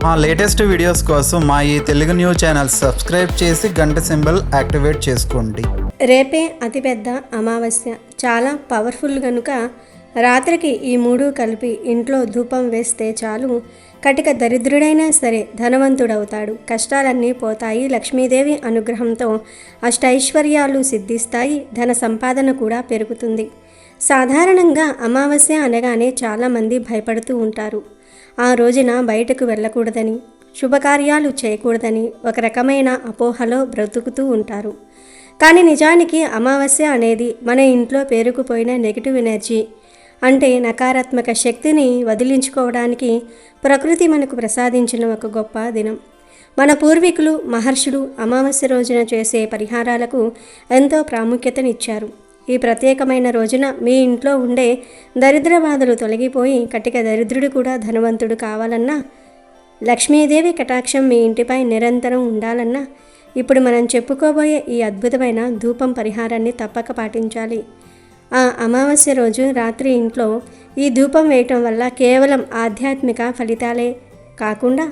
మా latest videos కోసం మా ఈ తెలుగు న్యూస్ ఛానల్ సబ్స్క్రైబ్ చేసి గంట సింబల్ యాక్టివేట్ చేసుకోండి. రేపే అతిపెద్ద అమావాస్య, చాలా పవర్ఫుల్ కనుక రాత్రికి ఈ మూడు కలిపి ఇంట్లో ధూపం వేస్తే చాలు, కటిక దరిద్రుడైనా సరే ధనవంతుడవుతాడు, కష్టాలన్నీ పోతాయి, లక్ష్మీదేవి అనుగ్రహంతో అష్టైశ్వర్యాలు సిద్ధిస్తాయి, ధన సంపాదన కూడా పెరుగుతుంది. సాధారణంగా అమావాస్య అనగానే చాలామంది భయపడుతూ ఉంటారు. ఆ రోజున బయటకు వెళ్ళకూడదని, శుభకార్యాలు చేయకూడదని ఒక రకమైన అపోహలో బ్రతుకుతూ ఉంటారు. కానీ నిజానికి అమావాస్య అనేది మన ఇంట్లో పేరుకుపోయిన నెగిటివ్ ఎనర్జీ, అంటే నకారాత్మక శక్తిని వదిలించుకోవడానికి ప్రకృతి మనకు ప్రసాదించిన ఒక గొప్ప దినం. మన పూర్వీకులు, మహర్షులు అమావాస్య రోజున చేసే పరిహారాలకు ఎంతో ప్రాముఖ్యతనిచ్చారు. ఈ ప్రత్యేకమైన రోజున మీ ఇంట్లో ఉండే దరిద్ర బాధలు తొలగిపోయి కటిక దరిద్రుడు కూడా ధనవంతుడు కావాలన్నా, లక్ష్మీదేవి కటాక్షం మీ ఇంటిపై నిరంతరం ఉండాలన్నా ఇప్పుడు మనం చెప్పుకోబోయే ఈ అద్భుతమైన ధూపం పరిహారాన్ని తప్పక పాటించాలి. ఆ అమావాస్య రోజు రాత్రి ఇంట్లో ఈ ధూపం వేయటం వల్ల కేవలం ఆధ్యాత్మిక ఫలితాలే కాకుండా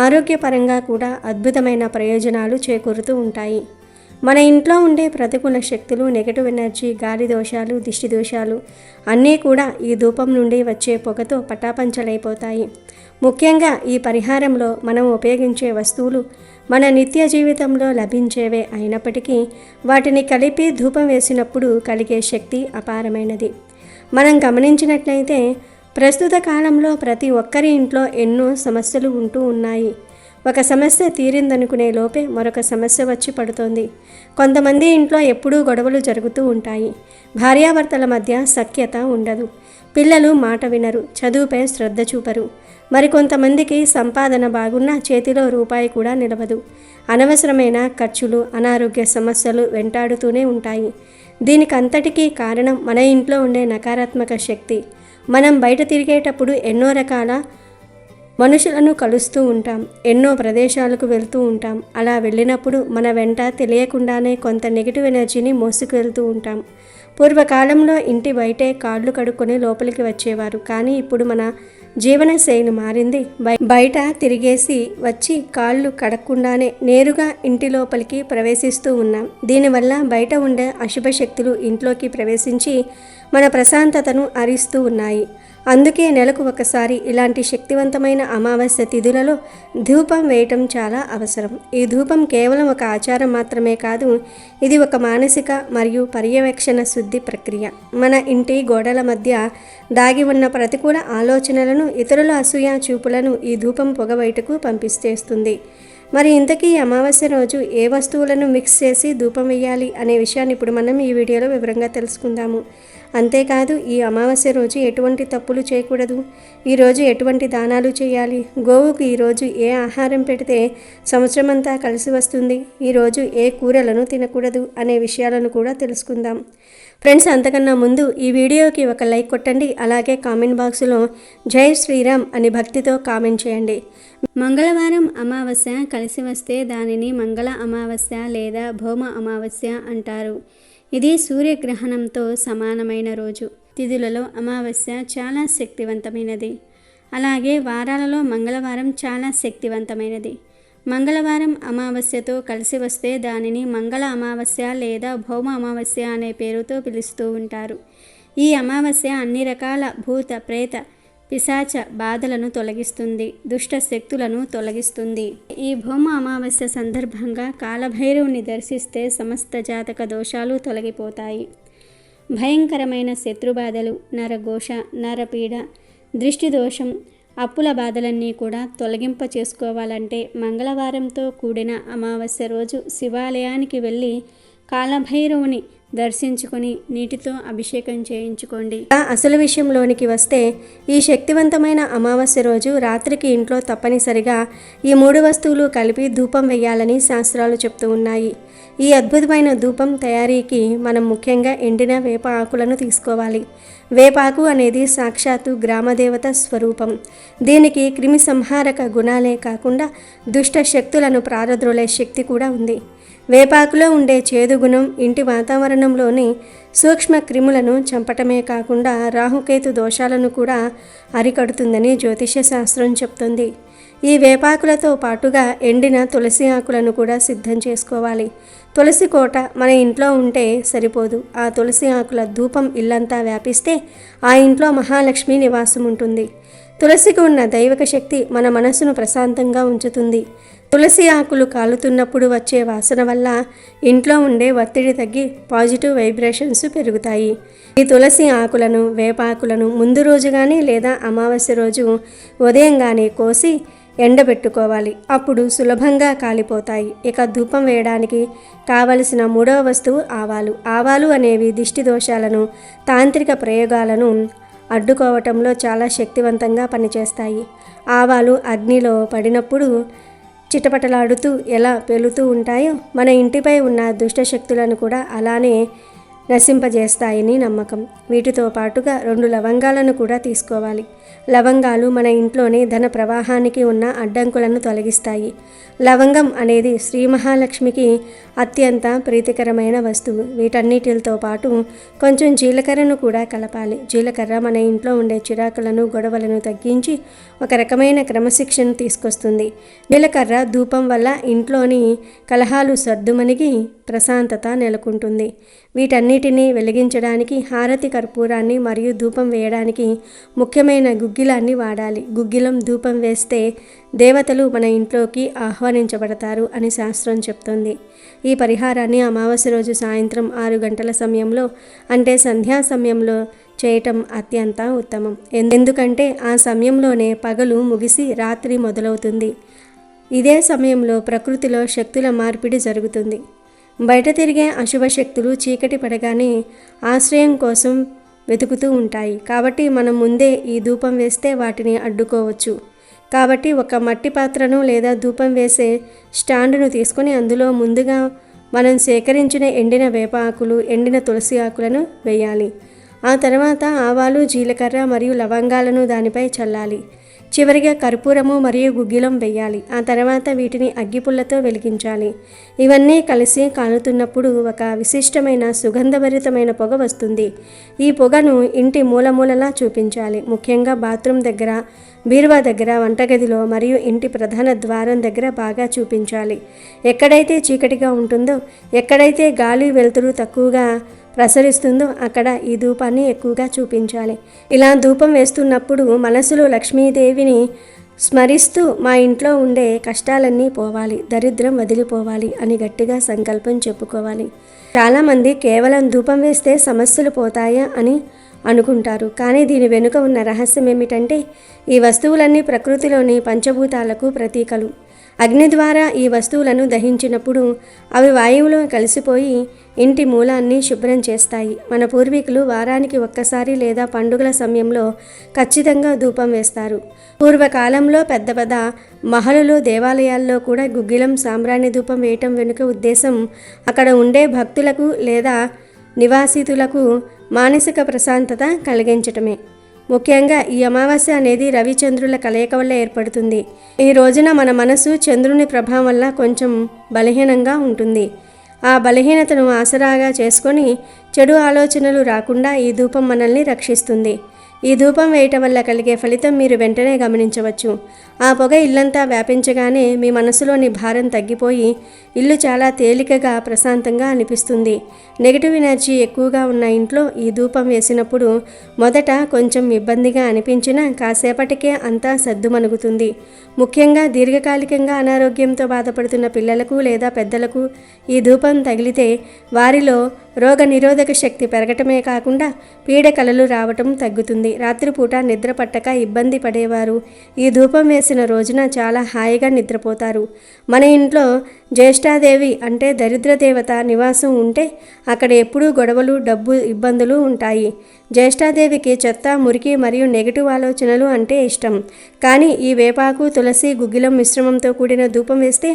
ఆరోగ్యపరంగా కూడా అద్భుతమైన ప్రయోజనాలు చేకూరుతూ ఉంటాయి. మన ఇంట్లో ఉండే ప్రతికూల శక్తులు, నెగటివ్ ఎనర్జీ, గాలి దోషాలు, దిష్టి దోషాలు అన్నీ కూడా ఈ ధూపం నుండి వచ్చే పొగతో పటాపంచలైపోతాయి. ముఖ్యంగా ఈ పరిహారంలో మనం ఉపయోగించే వస్తువులు మన నిత్య జీవితంలో లభించేవే అయినప్పటికీ వాటిని కలిపి ధూపం వేసినప్పుడు కలిగే శక్తి అపారమైనది. మనం గమనించినట్లయితే ప్రస్తుత కాలంలో ప్రతి ఒక్కరి ఇంట్లో ఎన్నో సమస్యలు ఉంటూ ఉన్నాయి. ఒక సమస్య తీరిందనుకునే లోపే మరొక సమస్య వచ్చి పడుతోంది. కొంతమంది ఇంట్లో ఎప్పుడూ గొడవలు జరుగుతూ ఉంటాయి. భార్యాభర్తల మధ్య సఖ్యత ఉండదు. పిల్లలు మాట వినరు, చదువుపై శ్రద్ధ చూపరు. మరికొంతమందికి సంపాదన బాగున్నా చేతిలో రూపాయి కూడా నిలవదు. అనవసరమైన ఖర్చులు, అనారోగ్య సమస్యలు వెంటాడుతూనే ఉంటాయి. దీనికంతటికీ కారణం మన ఇంట్లో ఉండే నకారాత్మక శక్తి. మనం బయట తిరిగేటప్పుడు ఎన్నో రకాల మనుషులను కలుస్తూ ఉంటాం, ఎన్నో ప్రదేశాలకు వెళ్తూ ఉంటాం. అలా వెళ్ళినప్పుడు మన వెంట తెలియకుండానే కొంత నెగిటివ్ ఎనర్జీని మోసుకు వెళ్తూ ఉంటాం. పూర్వకాలంలో ఇంటి బయటే కాళ్ళు కడుక్కొని లోపలికి వచ్చేవారు. కానీ ఇప్పుడు మన జీవన శైలి మారింది. బయట తిరిగేసి వచ్చి కాళ్ళు కడక్కుండానే నేరుగా ఇంటి లోపలికి ప్రవేశిస్తూ ఉన్నాం. దీనివల్ల బయట ఉండే అశుభ శక్తులు ఇంట్లోకి ప్రవేశించి మన ప్రశాంతతను హరిస్తూ ఉన్నాయి. అందుకే నెలకు ఒకసారి ఇలాంటి శక్తివంతమైన అమావాస్య తిథులలో ధూపం వేయటం చాలా అవసరం. ఈ ధూపం కేవలం ఒక ఆచారం మాత్రమే కాదు, ఇది ఒక మానసిక మరియు పర్యవేక్షణ శుద్ధి ప్రక్రియ. మన ఇంటి గోడల మధ్య దాగి ఉన్న ప్రతికూల ఆలోచనలను, ఇతరుల అసూయ చూపులను ఈ ధూపం పొగ బయటకు పంపిస్తేస్తుంది. మరి ఇంతకీ అమావాస్య రోజు ఏ వస్తువులను మిక్స్ చేసి ధూపం వేయాలి అనే విషయాన్ని ఇప్పుడు మనం ఈ వీడియోలో వివరంగా తెలుసుకుందాము. అంతేకాదు ఈ అమావాస్య రోజు ఎటువంటి తప్పులు చేయకూడదు, ఈరోజు ఎటువంటి దానాలు చేయాలి, గోవుకు ఈరోజు ఏ ఆహారం పెడితే సంవత్సరం అంతా కలిసి వస్తుంది, ఈరోజు ఏ కూరలను తినకూడదు అనే విషయాలను కూడా తెలుసుకుందాం. ఫ్రెండ్స్, అంతకన్నా ముందు ఈ వీడియోకి ఒక లైక్ కొట్టండి. అలాగే కామెంట్ బాక్స్లో జై శ్రీరామ్ అని భక్తితో కామెంట్ చేయండి. మంగళవారం అమావాస్య కలిసి వస్తే దానిని మంగళ అమావాస్య లేదా భౌమ అమావాస్య అంటారు. ఇది సూర్యగ్రహణంతో సమానమైన రోజు. తిథులలో అమావాస్య చాలా శక్తివంతమైనది. అలాగే వారాలలో మంగళవారం చాలా శక్తివంతమైనది. మంగళవారం అమావాస్యతో కలిసి వస్తే దానిని మంగళ అమావాస్య లేదా భౌమ అమావాస్య అనే పేరుతో పిలుస్తూ ఉంటారు. ఈ అమావాస్య అన్ని రకాల భూత, ప్రేత, పిశాచ బాధలను తొలగిస్తుంది, దుష్ట శక్తులను తొలగిస్తుంది. ఈ భౌమ అమావాస్య సందర్భంగా కాలభైరవుని దర్శిస్తే సమస్త జాతక దోషాలు తొలగిపోతాయి. భయంకరమైన శత్రుబాధలు, నరఘోష, నరపీడ, దృష్టి దోషం, అప్పుల బాధలన్నీ కూడా తొలగింప చేసుకోవాలంటే మంగళవారంతో కూడిన అమావాస్య రోజు శివాలయానికి వెళ్ళి కాలభైరవుని దర్శించుకొని నీటితో అభిషేకం చేయించుకోండి. అసలు విషయంలోనికి వస్తే ఈ శక్తివంతమైన అమావాస్య రోజు రాత్రికి ఇంట్లో తప్పనిసరిగా ఈ 3 వస్తువులు కలిపి ధూపం వేయాలని శాస్త్రాలు చెప్తూ ఉన్నాయి. ఈ అద్భుతమైన ధూపం తయారీకి మనం ముఖ్యంగా ఎండిన వేప ఆకులను తీసుకోవాలి. వేపాకు అనేది సాక్షాత్తు గ్రామదేవత స్వరూపం. దీనికి క్రిమి సంహారక గుణాలే కాకుండా దుష్ట శక్తులను ప్రారద్రోలే శక్తి కూడా ఉంది. వేపాకులో ఉండే చేదు గుణం ఇంటి వాతావరణంలోని సూక్ష్మ క్రిములను చంపటమే కాకుండా రాహుకేతు దోషాలను కూడా అరికడుతుందని జ్యోతిష్య శాస్త్రం చెప్తుంది. ఈ వేపాకులతో పాటుగా ఎండిన తులసి ఆకులను కూడా సిద్ధం చేసుకోవాలి. తులసి కోట మన ఇంట్లో ఉంటే సరిపోదు. ఆ తులసి ఆకుల ధూపం ఇల్లంతా వ్యాపిస్తే ఆ ఇంట్లో మహాలక్ష్మి నివాసం ఉంటుంది. తులసికి ఉన్న దైవిక శక్తి మన మనసును ప్రశాంతంగా ఉంచుతుంది. తులసి ఆకులు కాలుతున్నప్పుడు వచ్చే వాసన వల్ల ఇంట్లో ఉండే ఒత్తిడి తగ్గి పాజిటివ్ వైబ్రేషన్స్ పెరుగుతాయి. ఈ తులసి ఆకులను, వేపాకులను ముందు రోజు కానీ లేదా అమావాస్య రోజు ఉదయం కానీ కోసి ఎండబెట్టుకోవాలి. అప్పుడు సులభంగా కాలిపోతాయి. ఇక ధూపం వేయడానికి కావలసిన మూడవ వస్తువు ఆవాలు. ఆవాలు అనేవి దిష్టి దోషాలను, తాంత్రిక ప్రయోగాలను అడ్డుకోవటంలో చాలా శక్తివంతంగా పనిచేస్తాయి. ఆవాలు అగ్నిలో పడినప్పుడు చిటపటలాడుతూ ఎలా పేలుతూ ఉంటాయో మన ఇంటిపై ఉన్న దుష్టశక్తులను కూడా అలానే నశింపజేస్తాయని నమ్మకం. వీటితో పాటుగా 2 లవంగాలను కూడా తీసుకోవాలి. లవంగాలు మన ఇంట్లోని ధన ప్రవాహానికి ఉన్న అడ్డంకులను తొలగిస్తాయి. లవంగం అనేది శ్రీ మహాలక్ష్మికి అత్యంత ప్రీతికరమైన వస్తువు. వీటన్నిటితో పాటు కొంచెం జీలకర్రను కూడా కలపాలి. జీలకర్ర మన ఇంట్లో ఉండే చిరాకులను, గొడవలను తగ్గించి ఒక రకమైన క్రమశిక్షణ తీసుకొస్తుంది. జీలకర్ర ధూపం వల్ల ఇంట్లోని కలహాలు సర్దుమణిగి ప్రశాంతత నెలకొంటుంది. వీటన్నిటినీ వెలిగించడానికి హారతి కర్పూరాన్ని మరియు ధూపం వేయడానికి ముఖ్యమైన గుగ్గిలాన్ని వాడాలి. గుగ్గిలం ధూపం వేస్తే దేవతలు మన ఇంట్లోకి ఆహ్వానించబడతారు అని శాస్త్రం చెప్తుంది. ఈ పరిహారాన్ని అమావాస్య రోజు సాయంత్రం 6 గంటల సమయంలో అంటే సంధ్యా సమయంలో చేయటం అత్యంత ఉత్తమం. ఎందుకంటే ఆ సమయంలోనే పగలు ముగిసి రాత్రి మొదలవుతుంది. ఇదే సమయంలో ప్రకృతిలో శక్తుల మార్పిడి జరుగుతుంది. బయట తిరిగే అశుభ శక్తులు చీకటి పడగానే ఆశ్రయం కోసం వెతుకుతూ ఉంటాయి. కాబట్టి మనం ముందే ఈ ధూపం వేస్తే వాటిని అడ్డుకోవచ్చు. కాబట్టి ఒక మట్టి పాత్రను లేదా ధూపం వేసే స్టాండును తీసుకొని అందులో ముందుగా మనం సేకరించిన ఎండిన వేప ఆకులు, ఎండిన తులసి ఆకులను వేయాలి. ఆ తర్వాత ఆవాలు, జీలకర్ర మరియు లవంగాలను దానిపై చల్లాలి. చివరిగా కర్పూరము మరియు గుగ్గిలం వేయాలి. ఆ తర్వాత వీటిని అగ్గిపుల్లతో వెలిగించాలి. ఇవన్నీ కలిసి కాలుతున్నప్పుడు ఒక విశిష్టమైన సుగంధభరితమైన పొగ వస్తుంది. ఈ పొగను ఇంటి మూలమూలలా చూపించాలి. ముఖ్యంగా బాత్రూమ్ దగ్గర, బీరువా దగ్గర, వంటగదిలో మరియు ఇంటి ప్రధాన ద్వారం దగ్గర బాగా చూపించాలి. ఎక్కడైతే చీకటిగా ఉంటుందో, ఎక్కడైతే గాలి వెలుతురు తక్కువగా ప్రసరిస్తుందో అక్కడ ఈ ధూపాన్ని ఎక్కువగా చూపించాలి. ఇలా ధూపం వేస్తున్నప్పుడు మనసులో లక్ష్మీదేవిని స్మరిస్తూ మా ఇంట్లో ఉండే కష్టాలన్నీ పోవాలి, దరిద్రం వదిలిపోవాలి అని గట్టిగా సంకల్పం చెప్పుకోవాలి. చాలామంది కేవలం ధూపం వేస్తే సమస్యలు పోతాయా అని అనుకుంటారు. కానీ దీని వెనుక ఉన్న రహస్యం ఏమిటంటే ఈ వస్తువులన్నీ ప్రకృతిలోని పంచభూతాలకు ప్రతీకలు. అగ్ని ద్వారా ఈ వస్తువులను దహించినప్పుడు అవి వాయువులో కలిసిపోయి ఇంటి మూలాన్ని శుభ్రం చేస్తాయి. మన పూర్వీకులు వారానికి ఒక్కసారి లేదా పండుగల సమయంలో ఖచ్చితంగా ధూపం వేస్తారు. పూర్వకాలంలో పెద్ద పెద్ద మహలులు, దేవాలయాల్లో కూడా గుగ్గిలం, సాంబ్రాణి ధూపం వేయటం వెనుక ఉద్దేశం అక్కడ ఉండే భక్తులకు లేదా నివాసితులకు మానసిక ప్రశాంతత కలిగించటమే. ముఖ్యంగా ఈ అమావాస్య అనేది రవిచంద్రుల కలయిక వల్ల ఏర్పడుతుంది. ఈ రోజున మన మనసు చంద్రుని ప్రభావం వల్ల కొంచెం బలహీనంగా ఉంటుంది. ఆ బలహీనతను ఆసరాగా చేసుకొని చెడు ఆలోచనలు రాకుండా ఈ ధూపం మనల్ని రక్షిస్తుంది. ఈ ధూపం వేయటం వల్ల కలిగే ఫలితం మీరు వెంటనే గమనించవచ్చు. ఆ పొగ ఇల్లంతా వ్యాపించగానే మీ మనసులోని భారం తగ్గిపోయి ఇల్లు చాలా తేలికగా, ప్రశాంతంగా అనిపిస్తుంది. నెగిటివ్ ఎనర్జీ ఎక్కువగా ఉన్న ఇంట్లో ఈ ధూపం వేసినప్పుడు మొదట కొంచెం ఇబ్బందిగా అనిపించినా కాసేపటికే అంతా సద్దుమణుగుతుంది. ముఖ్యంగా దీర్ఘకాలికంగా అనారోగ్యంతో బాధపడుతున్న పిల్లలకు లేదా పెద్దలకు ఈ ధూపం తగిలితే వారిలో రోగ నిరోధక శక్తి పెరగటమే కాకుండా పీడకలలు రావటం తగ్గుతుంది. రాత్రిపూట నిద్ర పట్టక ఇబ్బంది పడేవారు ఈ ధూపం వేసిన రోజున చాలా హాయిగా నిద్రపోతారు. మన ఇంట్లో జ్యేష్ఠాదేవి అంటే దరిద్ర దేవత నివాసం ఉంటే అక్కడ ఎప్పుడూ గొడవలు, డబ్బు ఇబ్బందులు ఉంటాయి. జ్యేష్ఠాదేవికి చెత్త, మురికి మరియు నెగిటివ్ ఆలోచనలు అంటే ఇష్టం. కానీ ఈ వేపాకు, తులసి, గుగ్గిలం మిశ్రమంతో కూడిన ధూపం వేస్తే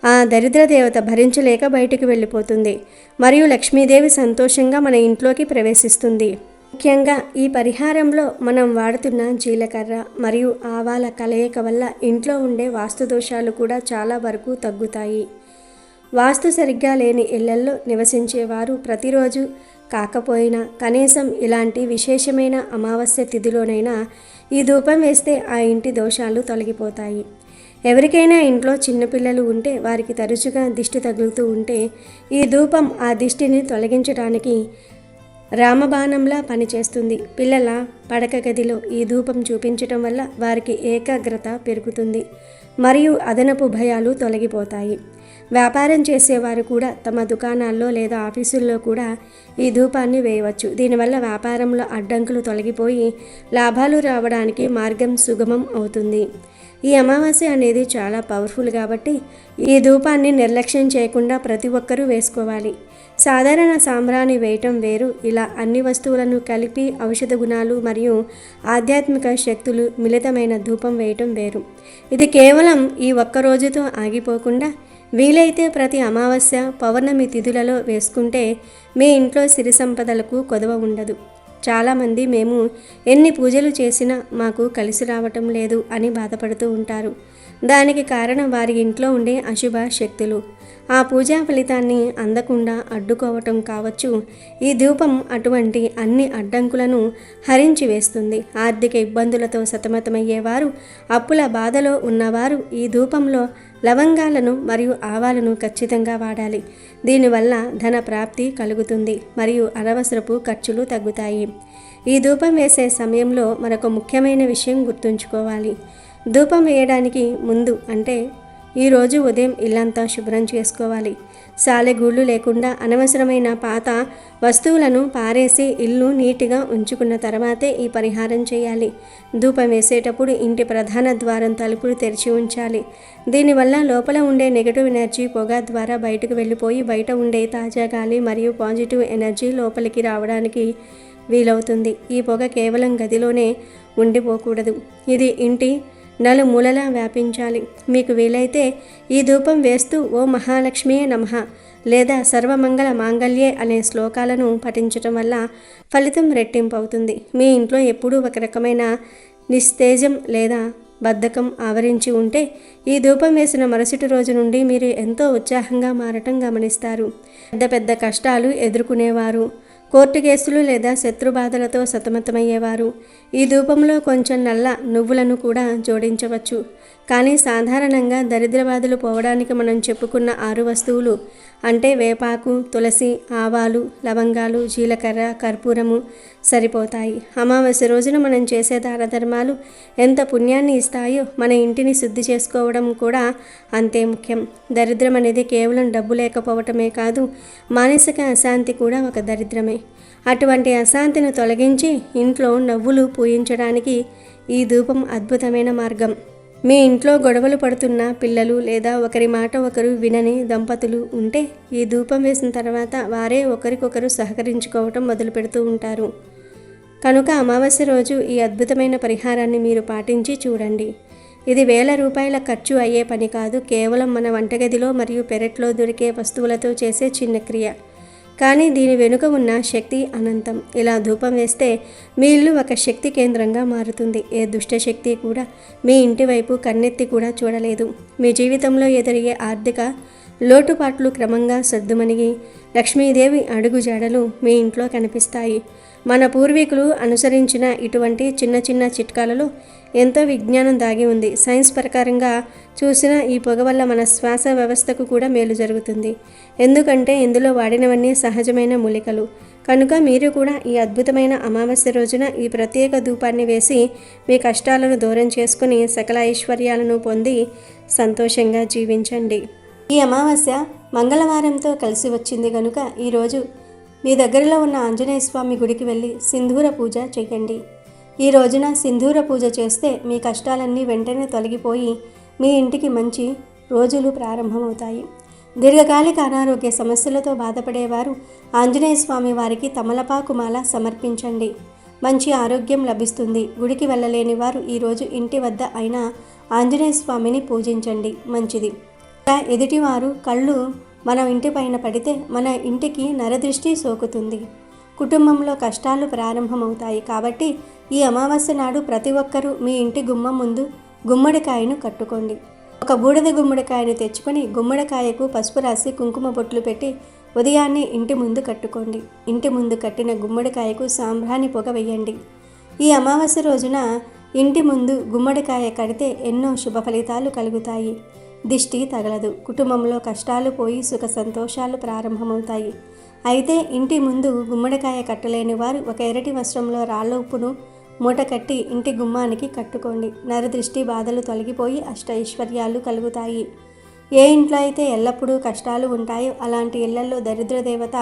ఆ దరిద్ర దేవత భరించలేక బయటికి వెళ్ళిపోతుంది మరియు లక్ష్మీదేవి సంతోషంగా మన ఇంట్లోకి ప్రవేశిస్తుంది. ముఖ్యంగా ఈ పరిహారంలో మనం వాడుతున్న జీలకర్ర మరియు ఆవాల కలయిక వల్ల ఇంట్లో ఉండే వాస్తు దోషాలు కూడా చాలా వరకు తగ్గుతాయి. వాస్తు సరిగ్గా లేని ఇళ్లల్లో నివసించేవారు ప్రతిరోజు కాకపోయినా కనీసం ఇలాంటి విశేషమైన అమావాస్య తిథిలోనైనా ఈ ధూపం వేస్తే ఆ ఇంటి దోషాలు తొలగిపోతాయి. ఎవరికైనా ఇంట్లో చిన్నపిల్లలు ఉంటే వారికి తరచుగా దిష్టి తగులుతూ ఉంటే ఈ ధూపం ఆ దిష్టిని తొలగించడానికి రామబాణంలా పనిచేస్తుంది. పిల్లల పడక గదిలో ఈ ధూపం చూపించటం వల్ల వారికి ఏకాగ్రత పెరుగుతుంది మరియు అదనపు భయాలు తొలగిపోతాయి. వ్యాపారం చేసేవారు కూడా తమ దుకాణాల్లో లేదా ఆఫీసుల్లో కూడా ఈ ధూపాన్ని వేయవచ్చు. దీనివల్ల వ్యాపారంలో అడ్డంకులు తొలగిపోయి లాభాలు రావడానికి మార్గం సుగమం అవుతుంది. ఈ అమావాస్య అనేది చాలా పవర్ఫుల్ కాబట్టి ఈ ధూపాన్ని నిర్లక్ష్యం చేయకుండా ప్రతి ఒక్కరూ వేసుకోవాలి. సాధారణ సాంబ్రాణి వేయటం వేరు, ఇలా అన్ని వస్తువులను కలిపి ఔషధ గుణాలు మరియు ఆధ్యాత్మిక శక్తులు మిళితమైన ధూపం వేయటం వేరు. ఇది కేవలం ఈ ఒక్క రోజుతో ఆగిపోకుండా వీలైతే ప్రతి అమావాస్య పౌర్ణమి తిథులలో వేసుకుంటే మీ ఇంట్లో సిరి సంపదలకు కొదవ ఉండదు. చాలామంది మేము ఎన్ని పూజలు చేసినా మాకు కలిసి రావటం లేదు అని బాధపడుతూ ఉంటారు. దానికి కారణం వారి ఇంట్లో ఉండే అశుభ శక్తులు ఆ పూజా ఫలితాన్ని అందకుండా అడ్డుకోవటం కావచ్చు. ఈ ధూపం అటువంటి అన్ని అడ్డంకులను హరించి వేస్తుంది. ఆర్థిక ఇబ్బందులతో సతమతమయ్యేవారు, అప్పుల బాధలో ఉన్నవారు ఈ ధూపంలో లవంగాలను మరియు ఆవాలను ఖచ్చితంగా వాడాలి. దీనివల్ల ధన ప్రాప్తి కలుగుతుంది మరియు అనవసరపు ఖర్చులు తగ్గుతాయి. ఈ ధూపం వేసే సమయంలో మరొక ముఖ్యమైన విషయం గుర్తుంచుకోవాలి. ధూపం వేయడానికి ముందు అంటే ఈరోజు ఉదయం ఇల్లంతా శుభ్రం చేసుకోవాలి. సాలెగూళ్ళు లేకుండా అనవసరమైన పాత వస్తువులను పారేసి ఇల్లు నీట్గా ఉంచుకున్న తర్వాతే ఈ పరిహారం చేయాలి. ధూపం వేసేటప్పుడు ఇంటి ప్రధాన ద్వారం తలుపులు తెరిచి ఉంచాలి. దీనివల్ల లోపల ఉండే నెగటివ్ ఎనర్జీ పొగ ద్వారా బయటకు వెళ్ళిపోయి బయట ఉండే తాజా గాలి మరియు పాజిటివ్ ఎనర్జీ లోపలికి రావడానికి వీలవుతుంది. ఈ పొగ కేవలం గదిలోనే ఉండిపోకూడదు, ఇది ఇంటి నలుమూలలా వ్యాపించాలి. మీకు వీలైతే ఈ ధూపం వేస్తూ ఓ మహాలక్ష్మియే నమః లేదా సర్వమంగళ మాంగళ్యే అనే శ్లోకాలను పఠించటం వల్ల ఫలితం రెట్టింపు అవుతుంది. మీ ఇంట్లో ఎప్పుడూ ఒక రకమైన నిస్తేజం లేదా బద్ధకం ఆవరించి ఉంటే ఈ ధూపం వేసిన మరుసటి రోజు నుండి మీరు ఎంతో ఉత్సాహంగా మారటం గమనిస్తారు. పెద్ద పెద్ద కష్టాలు ఎదుర్కొనేవారు, కోర్టు కేసులు లేదా శత్రుబాధలతో సతమతమయ్యేవారు ఈ ధూపంలో కొంచెం నల్ల నువ్వులను కూడా జోడించవచ్చు. కానీ సాధారణంగా దరిద్రబాధలు పోవడానికి మనం చెప్పుకున్న 6 వస్తువులు అంటే వేపాకు, తులసి, ఆవాలు, లవంగాలు, జీలకర్ర, కర్పూరము సరిపోతాయి. అమావాస్య రోజున మనం చేసే దాన ధర్మాలు ఎంత పుణ్యాన్ని ఇస్తాయో మన ఇంటిని శుద్ధి చేసుకోవడం కూడా అంతే ముఖ్యం. దరిద్రం అనేది కేవలం డబ్బు లేకపోవటమే కాదు, మానసిక అశాంతి కూడా ఒక దరిద్రమే. అటువంటి అశాంతిని తొలగించి ఇంట్లో నవ్వులు పూయించడానికి ఈ ధూపం అద్భుతమైన మార్గం. మీ ఇంట్లో గొడవలు పడుతున్న పిల్లలు లేదా ఒకరి మాట ఒకరు వినని దంపతులు ఉంటే ఈ ధూపం వేసిన తర్వాత వారే ఒకరికొకరు సహకరించుకోవటం మొదలు పెడుతూ ఉంటారు. కనుక అమావాస్య రోజు ఈ అద్భుతమైన పరిహారాన్ని మీరు పాటించి చూడండి. ఇది వేల రూపాయల ఖర్చు అయ్యే పని కాదు, కేవలం మన వంటగదిలో మరియు పెరట్లో దొరికే వస్తువులతో చేసే చిన్న క్రియ. కానీ దీని వెనుక ఉన్న శక్తి అనంతం. ఇలా ధూపం వేస్తే మీ ఇల్లు ఒక శక్తి కేంద్రంగా మారుతుంది. ఏ దుష్టశక్తి కూడా మీ ఇంటి వైపు కన్నెత్తి కూడా చూడలేదు. మీ జీవితంలో ఎదురయ్యే ఆర్థిక లోటుపాట్లు క్రమంగా సర్దుమణిగి లక్ష్మీదేవి అడుగు జాడలు మీ ఇంట్లో కనిపిస్తాయి. మన పూర్వీకులు అనుసరించిన ఇటువంటి చిన్న చిన్న చిట్కాలలో ఎంతో విజ్ఞానం దాగి ఉంది. సైన్స్ ప్రకారంగా చూసిన ఈ పొగ వల్ల మన శ్వాస వ్యవస్థకు కూడా మేలు జరుగుతుంది. ఎందుకంటే ఇందులో వాడినవన్నీ సహజమైన మూలికలు. కనుక మీరు కూడా ఈ అద్భుతమైన అమావాస్య రోజున ఈ ప్రత్యేక ధూపాన్ని వేసి మీ కష్టాలను దూరం చేసుకుని సకల ఐశ్వర్యాలను పొంది సంతోషంగా జీవించండి. ఈ అమావాస్య మంగళవారంతో కలిసి వచ్చింది కనుక ఈరోజు మీ దగ్గరలో ఉన్న ఆంజనేయ స్వామి గుడికి వెళ్ళి సింధూర పూజ చేయండి. ఈ రోజున సింధూర పూజ చేస్తే మీ కష్టాలన్నీ వెంటనే తొలగిపోయి మీ ఇంటికి మంచి రోజులు ప్రారంభమవుతాయి. దీర్ఘకాలిక అనారోగ్య సమస్యలతో బాధపడేవారు ఆంజనేయ స్వామి వారికి తమలపాకు మాల సమర్పించండి. మంచి ఆరోగ్యం లభిస్తుంది. గుడికి వెళ్ళలేని వారు ఈరోజు ఇంటి వద్ద అయినా ఆంజనేయ స్వామిని పూజించండి, మంచిది. ఎదుటివారు కళ్ళు మన ఇంటి పైన పడితే మన ఇంటికి నరదృష్టి సోకుతుంది, కుటుంబంలో కష్టాలు ప్రారంభమవుతాయి. కాబట్టి ఈ అమావాస్య నాడు ప్రతి ఒక్కరూ మీ ఇంటి గుమ్మం ముందు గుమ్మడికాయను కట్టుకోండి. ఒక బూడిద గుమ్మడికాయను తెచ్చుకొని గుమ్మడికాయకు పసుపు రాసి కుంకుమ బొట్లు పెట్టి ఉదయాన్నే ఇంటి ముందు కట్టుకోండి. ఇంటి ముందు కట్టిన గుమ్మడికాయకు సాంబ్రాణి పొగ వేయండి. ఈ అమావాస్య రోజున ఇంటి ముందు గుమ్మడికాయ కడితే ఎన్నో శుభ ఫలితాలు కలుగుతాయి. దిష్టి తగలదు. కుటుంబంలో కష్టాలు పోయి సుఖ సంతోషాలు ప్రారంభమవుతాయి. అయితే ఇంటి ముందు గుమ్మడికాయ కట్టలేని వారు ఒక ఎర్రటి వస్త్రంలో రాళ్ళ ఉప్పును మూట కట్టి ఇంటి గుమ్మానికి కట్టుకోండి. నరదృష్టి బాధలు తొలగిపోయి అష్టైశ్వర్యాలు కలుగుతాయి. ఏ ఇంట్లో అయితే ఎల్లప్పుడూ కష్టాలు ఉంటాయో అలాంటి ఇళ్లలో దరిద్ర దేవత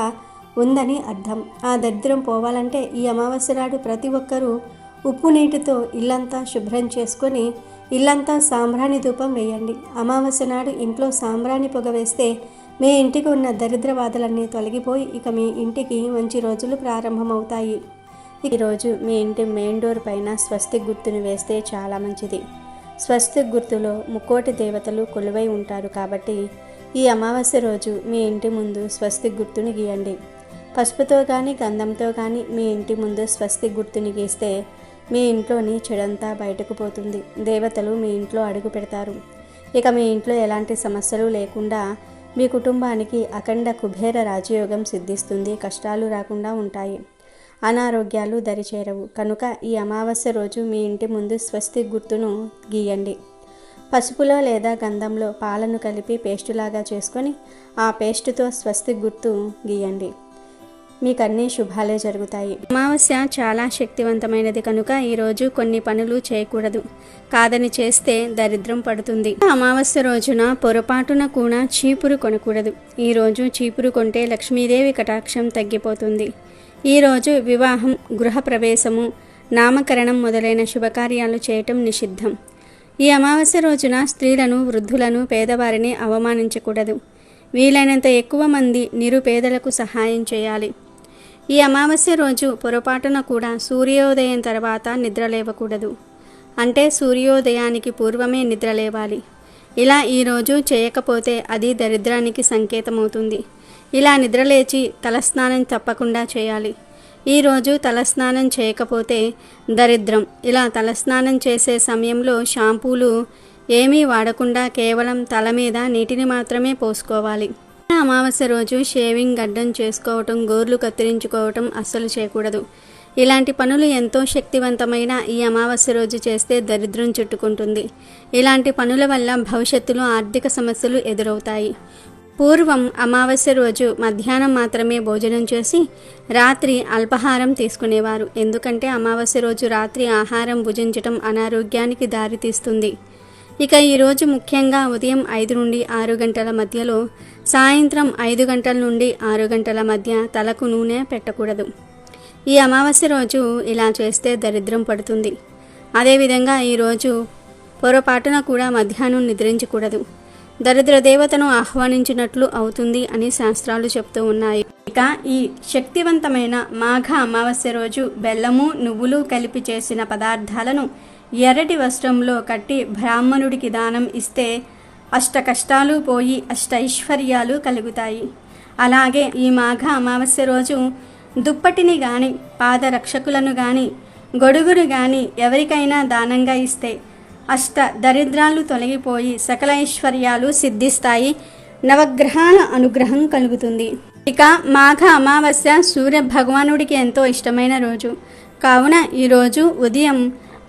ఉందని అర్థం. ఆ దరిద్రం పోవాలంటే ఈ అమావాస్య నాడు ప్రతి ఒక్కరూ ఉప్పు నీటితో ఇల్లంతా శుభ్రం చేసుకొని ఇల్లంతా సాంబ్రాణి ధూపం వేయండి. అమావాస్య నాడు ఇంట్లో సాంబ్రాణి పొగ వేస్తే మీ ఇంటికి ఉన్న దరిద్ర బాధలన్నీ తొలగిపోయి ఇక మీ ఇంటికి మంచి రోజులు ప్రారంభమవుతాయి. ఈరోజు మీ ఇంటి మెయిన్ డోర్ పైన స్వస్తిక్ గుర్తును వేస్తే చాలా మంచిది. స్వస్తిక్ గుర్తులో ముక్కోటి దేవతలు కొలువై ఉంటారు కాబట్టి ఈ అమావాస్య రోజు మీ ఇంటి ముందు స్వస్తిక్ గుర్తుని గీయండి. పసుపుతో కానీ గంధంతో కానీ మీ ఇంటి ముందు స్వస్తిక్ గుర్తుని గీస్తే మీ ఇంట్లోని చెడంతా బయటకు పోతుంది. దేవతలు మీ ఇంట్లో అడుగు పెడతారు. ఇక మీ ఇంట్లో ఎలాంటి సమస్యలు లేకుండా మీ కుటుంబానికి అఖండ కుబేర రాజయోగం సిద్ధిస్తుంది. కష్టాలు రాకుండా ఉంటాయి. అనారోగ్యాలు దరిచేరవు. కనుక ఈ అమావాస్య రోజు మీ ఇంటి ముందు స్వస్తిక్ గుర్తును గీయండి. పసుపులో లేదా గంధంలో పాలను కలిపి పేస్టులాగా చేసుకొని ఆ పేస్టుతో స్వస్తిక్ గుర్తు గీయండి. మీకు అన్ని శుభాలే జరుగుతాయి. అమావాస్య చాలా శక్తివంతమైనది కనుక ఈరోజు కొన్ని పనులు చేయకూడదు. కాదని చేస్తే దరిద్రం పడుతుంది. అమావాస్య రోజున పొరపాటున కూడా చీపురు కొనకూడదు. ఈరోజు చీపురు కొంటే లక్ష్మీదేవి కటాక్షం తగ్గిపోతుంది. ఈరోజు వివాహం, గృహప్రవేశము, నామకరణం మొదలైన శుభకార్యాలు చేయటం నిషిద్ధం. ఈ అమావాస్య రోజున స్త్రీలను, వృద్ధులను, పేదవారిని అవమానించకూడదు. వీలైనంత ఎక్కువ మంది నిరుపేదలకు సహాయం చేయాలి. ఈ అమావాస్య రోజు పొరపాటున కూడా సూర్యోదయం తర్వాత నిద్రలేవకూడదు. అంటే సూర్యోదయానికి పూర్వమే నిద్రలేవాలి. ఇలా ఈరోజు చేయకపోతే అది దరిద్రానికి సంకేతమవుతుంది. ఇలా నిద్రలేచి తలస్నానం తప్పకుండా చేయాలి. ఈరోజు తలస్నానం చేయకపోతే దరిద్రం. ఇలా తలస్నానం చేసే సమయంలో షాంపూలు ఏమీ వాడకుండా కేవలం తల మీద నీటిని మాత్రమే పోసుకోవాలి. అమావాస్య రోజు షేవింగ్ గడ్డం చేసుకోవటం, గోర్లు కత్తిరించుకోవటం అస్సలు చేయకూడదు. ఇలాంటి పనులు ఎంతో శక్తివంతమైన ఈ అమావాస్య రోజు చేస్తే దరిద్రం చుట్టుకుంటుంది. ఇలాంటి పనుల వల్ల భవిష్యత్తులో ఆర్థిక సమస్యలు ఎదురవుతాయి. పూర్వం అమావాస్య రోజు మధ్యాహ్నం మాత్రమే భోజనం చేసి రాత్రి అల్పాహారం తీసుకునేవారు. ఎందుకంటే అమావాస్య రోజు రాత్రి ఆహారం భుజించటం అనారోగ్యానికి దారితీస్తుంది. ఇక ఈరోజు ముఖ్యంగా ఉదయం 5 నుండి 6 గంటల మధ్యలో, సాయంత్రం 5 గంటల నుండి 6 గంటల మధ్య తలకు నూనె పెట్టకూడదు. ఈ అమావాస్య రోజు ఇలా చేస్తే దరిద్రం పడుతుంది. అదేవిధంగా ఈరోజు పొరపాటున కూడా మధ్యాహ్నం నిద్రించకూడదు. దరిద్ర దేవతను ఆహ్వానించినట్లు అవుతుంది అని శాస్త్రాలు చెప్తూ ఉన్నాయి. ఇక ఈ శక్తివంతమైన మాఘ అమావాస్య రోజు బెల్లము, నువ్వులు కలిపి చేసిన పదార్థాలను ఎర్రటి వస్త్రంలో కట్టి బ్రాహ్మణుడికి దానం ఇస్తే అష్ట కష్టాలు పోయి అష్టైశ్వర్యాలు కలుగుతాయి. అలాగే ఈ మాఘ అమావాస్య రోజు దుప్పటిని కానీ, పాదరక్షకులను కానీ, గొడుగును కానీ ఎవరికైనా దానంగా ఇస్తే అష్ట దరిద్రాలు తొలగిపోయి సకల ఐశ్వర్యాలు సిద్ధిస్తాయి. నవగ్రహాల అనుగ్రహం కలుగుతుంది. ఇక మాఘ అమావాస్య సూర్య భగవానుడికి ఎంతో ఇష్టమైన రోజు కావున ఈరోజు ఉదయం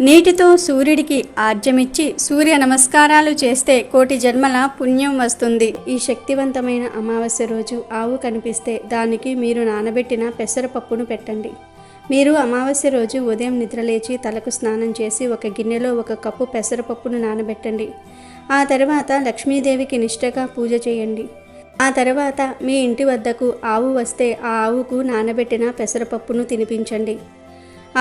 నీటితో సూర్యుడికి ఆర్జమిచ్చి సూర్య నమస్కారాలు చేస్తే కోటి జన్మల పుణ్యం వస్తుంది. ఈ శక్తివంతమైన అమావాస్య రోజు ఆవు కనిపిస్తే దానికి మీరు నానబెట్టిన పెసరపప్పును పెట్టండి. మీరు అమావాస్య రోజు ఉదయం నిద్రలేచి తలకు స్నానం చేసి ఒక గిన్నెలో 1 కప్పు పెసరపప్పును నానబెట్టండి. ఆ తర్వాత లక్ష్మీదేవికి నిష్ఠగా పూజ చేయండి. ఆ తర్వాత మీ ఇంటి వద్దకు ఆవు వస్తే ఆ ఆవుకు నానబెట్టిన పెసరపప్పును తినిపించండి.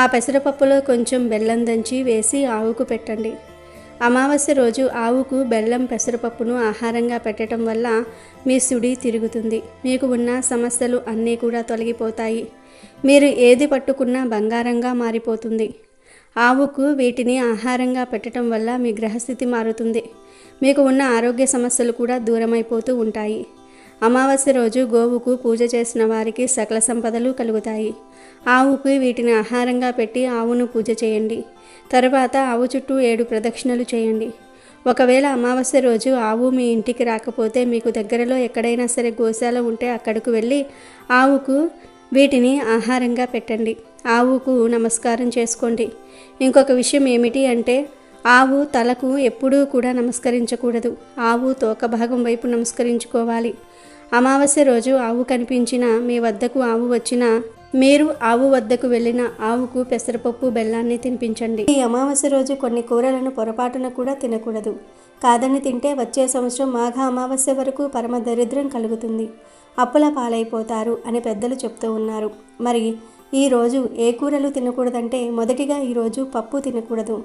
ఆ పెసరపప్పులో కొంచెం బెల్లం దంచి వేసి ఆవుకు పెట్టండి. అమావాస్య రోజు ఆవుకు బెల్లం, పెసరపప్పును ఆహారంగా పెట్టడం వల్ల మీ సుడి తిరుగుతుంది. మీకు ఉన్న సమస్యలు అన్నీ కూడా తొలగిపోతాయి. మీరు ఏది పట్టుకున్నా బంగారంగా మారిపోతుంది. ఆవుకు వీటిని ఆహారంగా పెట్టడం వల్ల మీ గ్రహస్థితి మారుతుంది. మీకు ఉన్న ఆరోగ్య సమస్యలు కూడా దూరమైపోతూ ఉంటాయి. అమావాస్య రోజు గోవుకు పూజ చేసిన వారికి సకల సంపదలు కలుగుతాయి. ఆవుకు వీటిని ఆహారంగా పెట్టి ఆవును పూజ చేయండి. తర్వాత ఆవు చుట్టూ 7 ప్రదక్షిణలు చేయండి. ఒకవేళ అమావాస్య రోజు ఆవు మీ ఇంటికి రాకపోతే మీకు దగ్గరలో ఎక్కడైనా సరే గోశాల ఉంటే అక్కడికి వెళ్ళి ఆవుకు వీటిని ఆహారంగా పెట్టండి. ఆవుకు నమస్కారం చేసుకోండి. ఇంకొక విషయం ఏమిటి అంటే ఆవు తలకు ఎప్పుడూ కూడా నమస్కరించకూడదు. ఆవు తోక భాగం వైపు నమస్కరించుకోవాలి. అమావాస్య రోజు ఆవు కనిపించినా, మీ వద్దకు ఆవు వచ్చినా, మీరు ఆవు వద్దకు వెళ్ళిన ఆవుకు పెసరపప్పు బెల్లాన్ని తినిపించండి. ఈ అమావాస్య రోజు కొన్ని కూరలను పొరపాటున కూడా తినకూడదు. కాదని తింటే వచ్చే సంవత్సరం మాఘ అమావాస్య వరకు పరమ దరిద్రం కలుగుతుంది, అప్పుల పాలైపోతారు అని పెద్దలు చెప్తూ ఉన్నారు. మరి ఈరోజు ఏ కూరలు తినకూడదంటే మొదటిగా ఈరోజు పప్పు తినకూడదు.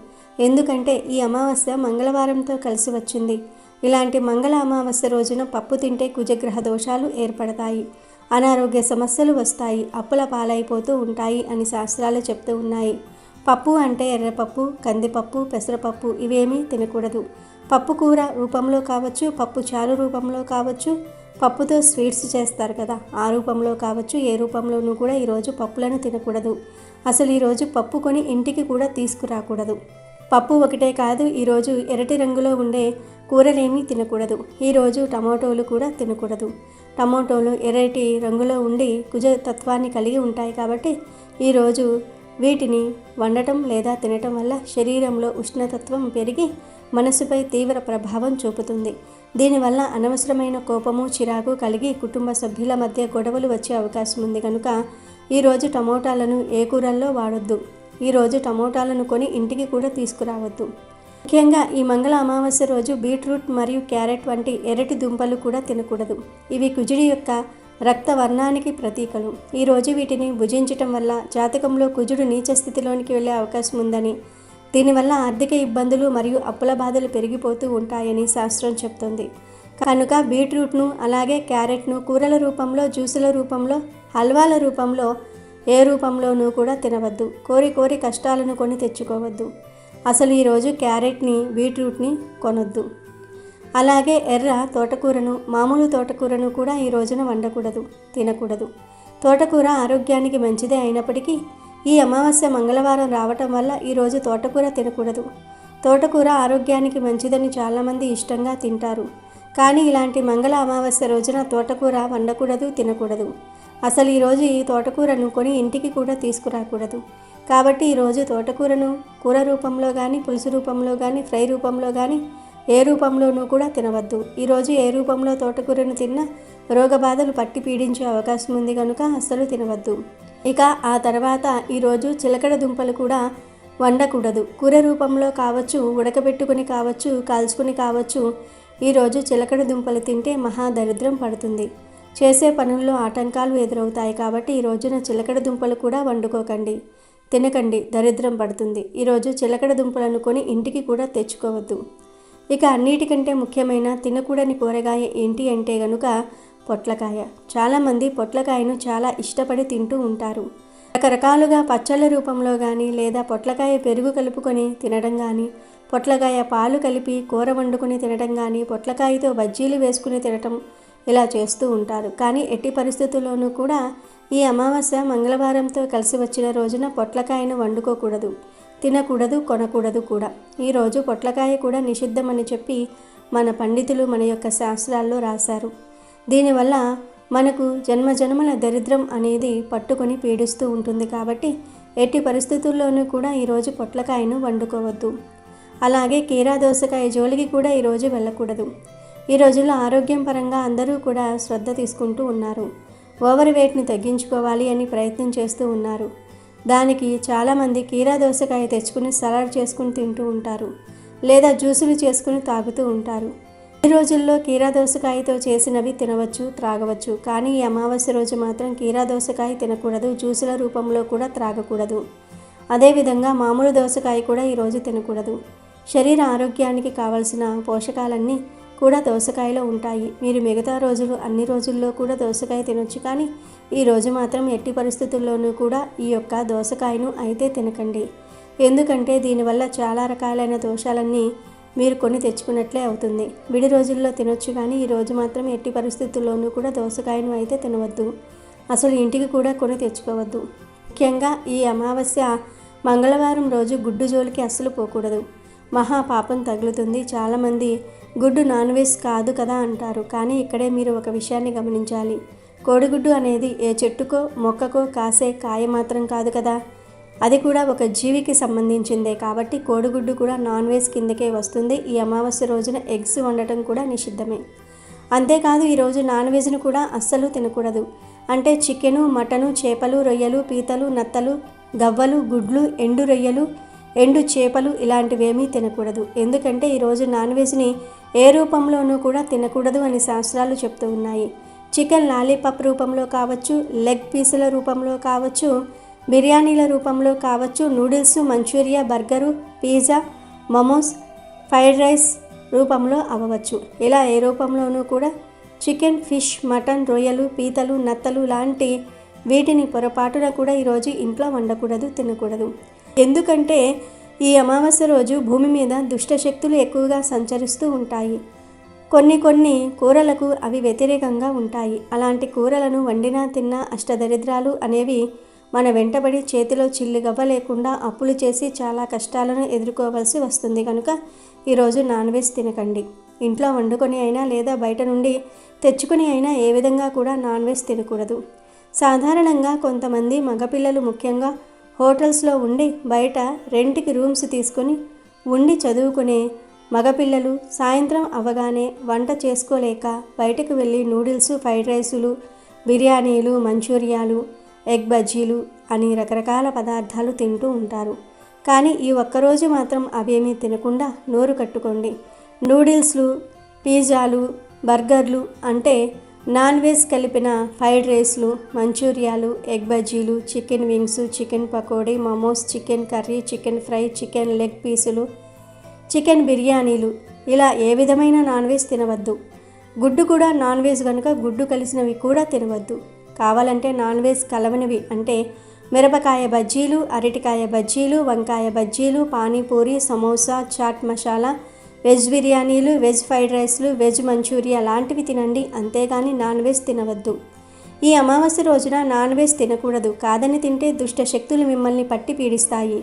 ఎందుకంటే ఈ అమావాస్య మంగళవారంతో కలిసి వచ్చింది. ఇలాంటి మంగళ అమావాస్య రోజున పప్పు తింటే కుజగ్రహ దోషాలు ఏర్పడతాయి, అనారోగ్య సమస్యలు వస్తాయి, అప్పుల పాలైపోతూ ఉంటాయి అని శాస్త్రాలు చెప్తూ ఉన్నాయి. పప్పు అంటే ఎర్రపప్పు, కందిపప్పు, పెసరపప్పు ఇవేమీ తినకూడదు. పప్పు కూర రూపంలో కావచ్చు, పప్పు చారు రూపంలో కావచ్చు, పప్పుతో స్వీట్స్ చేస్తారు కదా, ఆ రూపంలో కావచ్చు, ఏ రూపంలోనూ కూడా ఈరోజు పప్పులను తినకూడదు. అసలు ఈరోజు పప్పు కొని ఇంటికి కూడా తీసుకురాకూడదు. పప్పు ఒకటే కాదు, ఈరోజు ఎర్రటి రంగులో ఉండే కూరలేమీ తినకూడదు. ఈరోజు టమాటోలు కూడా తినకూడదు. టమాటోలు ఎర్రటి రంగులో ఉండి కుజ తత్వాన్ని కలిగి ఉంటాయి కాబట్టి ఈరోజు వీటిని వండటం లేదా తినటం వల్ల శరీరంలో ఉష్ణతత్వం పెరిగి మనసుపై తీవ్ర ప్రభావం చూపుతుంది. దీనివల్ల అనవసరమైన కోపము, చిరాకు కలిగి కుటుంబ సభ్యుల మధ్య గొడవలు వచ్చే అవకాశం ఉంది కనుక ఈరోజు టమోటాలను ఏ కూరల్లో వాడొద్దు. ఈరోజు టమోటాలను కొని ఇంటికి కూడా తీసుకురావద్దు. ముఖ్యంగా ఈ మంగళ అమావాస్య రోజు బీట్రూట్ మరియు క్యారెట్ వంటి ఎర్రటి దుంపలు కూడా తినకూడదు. ఇవి కుజుడి యొక్క రక్త వర్ణానికి ప్రతీకలు. ఈరోజు వీటిని భుజించటం వల్ల జాతకంలో కుజుడు నీచ స్థితిలోనికి వెళ్ళే అవకాశం ఉందని, దీనివల్ల ఆర్థిక ఇబ్బందులు మరియు అప్పుల బాధలు పెరిగిపోతూ ఉంటాయని శాస్త్రం చెప్తుంది. కనుక బీట్రూట్ను అలాగే క్యారెట్ను కూరల రూపంలో, జ్యూసుల రూపంలో, హల్వాల రూపంలో ఏ రూపంలోనూ కూడా తినవద్దు. కోరి కోరి కష్టాలను కొని తెచ్చుకోవద్దు. అసలు ఈరోజు క్యారెట్ని, బీట్రూట్ని కొనొద్దు. అలాగే ఎర్ర తోటకూరను, మామూలు తోటకూరను కూడా ఈ రోజున వండకూడదు, తినకూడదు. తోటకూర ఆరోగ్యానికి మంచిదే అయినప్పటికీ ఈ అమావాస్య మంగళవారం రావటం వల్ల ఈరోజు తోటకూర తినకూడదు. తోటకూర ఆరోగ్యానికి మంచిదని చాలామంది ఇష్టంగా తింటారు. కానీ ఇలాంటి మంగళ అమావాస్య రోజున తోటకూర వండకూడదు, తినకూడదు. అసలు ఈరోజు ఈ తోటకూరను కొని ఇంటికి కూడా తీసుకురాకూడదు. కాబట్టి ఈరోజు తోటకూరను కూర రూపంలో కానీ, పులుసు రూపంలో కానీ, ఫ్రై రూపంలో కానీ ఏ రూపంలోనూ కూడా తినవద్దు. ఈరోజు ఏ రూపంలో తోటకూరను తిన్నా రోగబాధలు పట్టి పీడించే అవకాశం ఉంది కనుక అస్సలు తినవద్దు. ఇక ఆ తర్వాత ఈరోజు చిలకడ దుంపలు కూడా వండకూడదు. కూర రూపంలో కావచ్చు, ఉడకబెట్టుకుని కావచ్చు, కాల్చుకుని కావచ్చు. ఈరోజు చిలకడ దుంపలు తింటే మహాదరిద్రం పడుతుంది, చేసే పనుల్లో ఆటంకాలు ఎదురవుతాయి. కాబట్టి ఈ రోజున చిలకడ దుంపలు కూడా వండుకోకండి, తినకండి, దరిద్రం పడుతుంది. ఈరోజు చిలకడ దుంపలను కొని ఇంటికి కూడా తెచ్చుకోవద్దు. ఇక అన్నిటికంటే ముఖ్యమైన తినకూడని కూరగాయ ఏంటి అంటే గనుక పొట్లకాయ. చాలామంది పొట్లకాయను చాలా ఇష్టపడి తింటూ ఉంటారు. రకరకాలుగా పచ్చళ్ళ రూపంలో కానీ, లేదా పొట్లకాయ పెరుగు కలుపుకొని తినడం కానీ, పొట్లకాయ పాలు కలిపి కూర వండుకొని తినడం కానీ, పొట్లకాయతో బజ్జీలు వేసుకుని తినటం ఇలా చేస్తూ ఉంటారు. కానీ ఎట్టి పరిస్థితుల్లోనూ కూడా ఈ అమావాస్య మంగళవారంతో కలిసి వచ్చిన రోజున పొట్లకాయను వండుకోకూడదు, తినకూడదు, కొనకూడదు కూడా. ఈరోజు పొట్లకాయ కూడా నిషిద్ధమని చెప్పి మన పండితులు మన యొక్క శాస్త్రాల్లో రాశారు. దీనివల్ల మనకు జన్మజన్మల దరిద్రం అనేది పట్టుకొని పీడిస్తూ ఉంటుంది. కాబట్టి ఎట్టి పరిస్థితుల్లోనూ కూడా ఈరోజు పొట్లకాయను వండుకోవద్దు. అలాగే కీరా దోసకాయ జోలికి కూడా ఈరోజు వెళ్ళకూడదు. ఈ రోజుల్లో ఆరోగ్యం పరంగా అందరూ కూడా శ్రద్ధ తీసుకుంటూ ఉన్నారు. ఓవర్ వెయిట్ని తగ్గించుకోవాలి అని ప్రయత్నం చేస్తూ ఉన్నారు. దానికి చాలామంది కీరా దోసకాయ తెచ్చుకుని సలాడ్ చేసుకుని తింటూ ఉంటారు, లేదా జ్యూసులు చేసుకుని తాగుతూ ఉంటారు. ఈ రోజుల్లో కీరా దోసకాయతో చేసినవి తినవచ్చు, త్రాగవచ్చు. కానీ ఈ అమావాస్య రోజు మాత్రం కీరా దోసకాయ తినకూడదు, జ్యూసుల రూపంలో కూడా త్రాగకూడదు. అదేవిధంగా మామూలు దోసకాయ కూడా ఈరోజు తినకూడదు. శరీర ఆరోగ్యానికి కావలసిన పోషకాలన్నీ కూడా దోసకాయలో ఉంటాయి. మీరు మిగతా రోజులు అన్ని రోజుల్లో కూడా దోసకాయ తినొచ్చు, కానీ ఈ రోజు మాత్రం ఎట్టి పరిస్థితుల్లోనూ కూడా ఈ యొక్క దోసకాయను అయితే తినకండి. ఎందుకంటే దీనివల్ల చాలా రకాలైన దోషాలన్నీ మీరు కొని తెచ్చుకున్నట్లే అవుతుంది. విడి రోజుల్లో తినొచ్చు, కానీ ఈ రోజు మాత్రం ఎట్టి పరిస్థితుల్లోనూ కూడా దోసకాయను అయితే తినవద్దు. అసలు ఇంటికి కూడా కొని తెచ్చుకోవద్దు. ముఖ్యంగా ఈ అమావాస్య మంగళవారం రోజు గుడ్డు జోలికి అస్సలు పోకూడదు. మహా పాపం తగులుతుంది. చాలామంది గుడ్డు నాన్ వెజ్ కాదు కదా అంటారు. కానీ ఇక్కడే మీరు ఒక విషయాన్ని గమనించాలి. కోడిగుడ్డు అనేది ఏ చెట్టుకో మొక్కకో కాసే కాయ మాత్రం కాదు కదా, అది కూడా ఒక జీవికి సంబంధించిందే. కాబట్టి కోడిగుడ్డు కూడా నాన్ వెజ్ కిందకే వస్తుంది. ఈ అమావాస్య రోజున ఎగ్స్ వండటం కూడా నిషిద్ధమే. అంతేకాదు ఈరోజు నాన్ వెజ్ను కూడా అస్సలు తినకూడదు. అంటే చికెను, మటను, చేపలు, రొయ్యలు, పీతలు, నత్తలు, గవ్వలు, గుడ్లు, ఎండు రొయ్యలు, ఎండు చేపలు ఇలాంటివేమీ తినకూడదు. ఎందుకంటే ఈరోజు నాన్ వెజ్ని ఏ రూపంలోనూ కూడా తినకూడదు అని శాస్త్రాలు చెప్తూ ఉన్నాయి. చికెన్ లాలీపాప్ రూపంలో కావచ్చు, లెగ్ పీసుల రూపంలో కావచ్చు, బిర్యానీల రూపంలో కావచ్చు, noodles, Manchuria, burger, pizza, momos, fried rice రూపంలో అవ్వవచ్చు. ఇలా ఏ రూపంలోనూ కూడా చికెన్, ఫిష్, మటన్, రొయ్యలు, పీతలు, నత్తలు లాంటి వీటిని పొరపాటున కూడా ఈరోజు ఇంట్లో వండకూడదు, తినకూడదు. ఎందుకంటే ఈ అమావాస్య రోజు భూమి మీద దుష్టశక్తులు ఎక్కువగా సంచరిస్తూ ఉంటాయి. కొన్ని కూరలకు అవి వ్యతిరేకంగా ఉంటాయి. అలాంటి కూరలను వండినా తిన్నా అష్టదరిద్రాలు అనేవి మన వెంటబడి చేతిలో చిల్లుగవ్వ లేకుండా అప్పులు చేసి చాలా కష్టాలను ఎదుర్కోవాల్సి వస్తుంది. కనుక ఈరోజు నాన్ వెజ్ తినకండి. ఇంట్లో వండుకొని అయినా లేదా బయట నుండి తెచ్చుకొని అయినా ఏ విధంగా కూడా నాన్ వెజ్ తినకూడదు. సాధారణంగా కొంతమంది మగపిల్లలు ముఖ్యంగా హోటల్స్లో ఉండి బయట రెంట్కి రూమ్స్ తీసుకొని ఉండి చదువుకునే మగపిల్లలు సాయంత్రం అవ్వగానే వంట చేసుకోలేక బయటకు వెళ్ళి నూడిల్స్, ఫ్రైడ్ రైసులు, బిర్యానీలు, మంచూరియాలు, ఎగ్ బజ్జీలు అని రకరకాల పదార్థాలు తింటూ ఉంటారు. కానీ ఈ ఒక్కరోజు మాత్రం అవేమీ తినకుండా నోరు కట్టుకోండి. నూడిల్స్లు, పిజ్జాలు, బర్గర్లు అంటే నాన్ వెజ్ కలిపిన ఫ్రైడ్ రైస్లు, మంచూరియాలు, ఎగ్ బజ్జీలు, chicken wings, chicken pakodi, momos, chicken curry, chicken fry, chicken leg పీసులు, చికెన్ బిర్యానీలు ఇలా ఏ విధమైన నాన్ వెజ్ తినవద్దు. గుడ్డు కూడా నాన్ వెజ్ కనుక గుడ్డు కలిసినవి కూడా తినవద్దు. కావాలంటే నాన్ వెజ్ కలవనివి అంటే మిరపకాయ బజ్జీలు, అరటికాయ బజ్జీలు, వంకాయ బజ్జీలు, పానీపూరి, సమోసా, చాట్ మసాలా, వెజ్ బిర్యానీలు, వెజ్ ఫ్రైడ్ రైస్లు, వెజ్ మంచూరియా లాంటివి తినండి. అంతేగాని నాన్ వెజ్ తినవద్దు. ఈ అమావాస్య రోజున నాన్ వెజ్ తినకూడదు. కాదని తింటే దుష్ట శక్తులు మిమ్మల్ని పట్టి పీడిస్తాయి,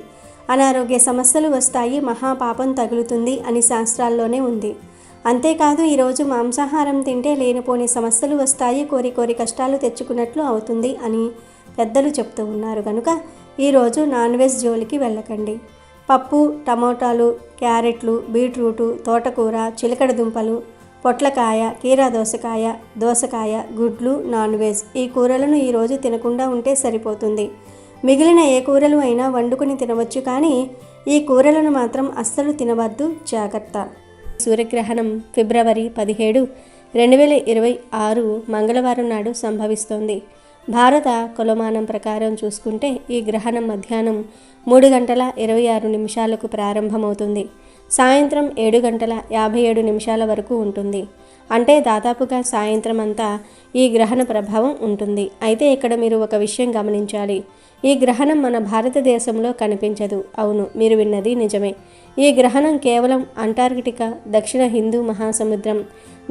అనారోగ్య సమస్యలు వస్తాయి, మహాపాపం తగులుతుంది అని శాస్త్రాల్లోనే ఉంది. అంతేకాదు ఈరోజు మాంసాహారం తింటే లేనిపోని సమస్యలు వస్తాయి, కోరి కష్టాలు తెచ్చుకున్నట్లు అవుతుంది అని పెద్దలు చెప్తూ ఉన్నారు. కనుక ఈరోజు నాన్ వెజ్ జోలికి వెళ్ళకండి. పప్పు, టమోటాలు, క్యారెట్లు, బీట్రూటు, తోటకూర, చిలకడ దుంపలు, పొట్లకాయ, కీరా దోసకాయ, గుడ్లు నాన్ వెజ్. ఈ కూరలను ఈరోజు తినకుండా ఉంటే సరిపోతుంది. మిగిలిన ఏ కూరలు అయినా వండుకొని తినవచ్చు, కానీ ఈ కూరలను మాత్రం అస్సలు తినవద్దు, జాగ్రత్త. సూర్యగ్రహణం ఫిబ్రవరి 17, 2026 మంగళవారం నాడు సంభవిస్తోంది. భారత కొలమానం ప్రకారం చూసుకుంటే ఈ గ్రహణం మధ్యాహ్నం 3:26 ప్రారంభమవుతుంది. సాయంత్రం 7:57 వరకు ఉంటుంది. అంటే దాదాపుగా సాయంత్రం అంతా ఈ గ్రహణ ప్రభావం ఉంటుంది. అయితే ఇక్కడ మీరు ఒక విషయం గమనించాలి. ఈ గ్రహణం మన భారతదేశంలో కనిపించదు. అవును, మీరు విన్నది నిజమే. ఈ గ్రహణం కేవలం అంటార్కిటికా, దక్షిణ హిందూ మహాసముద్రం,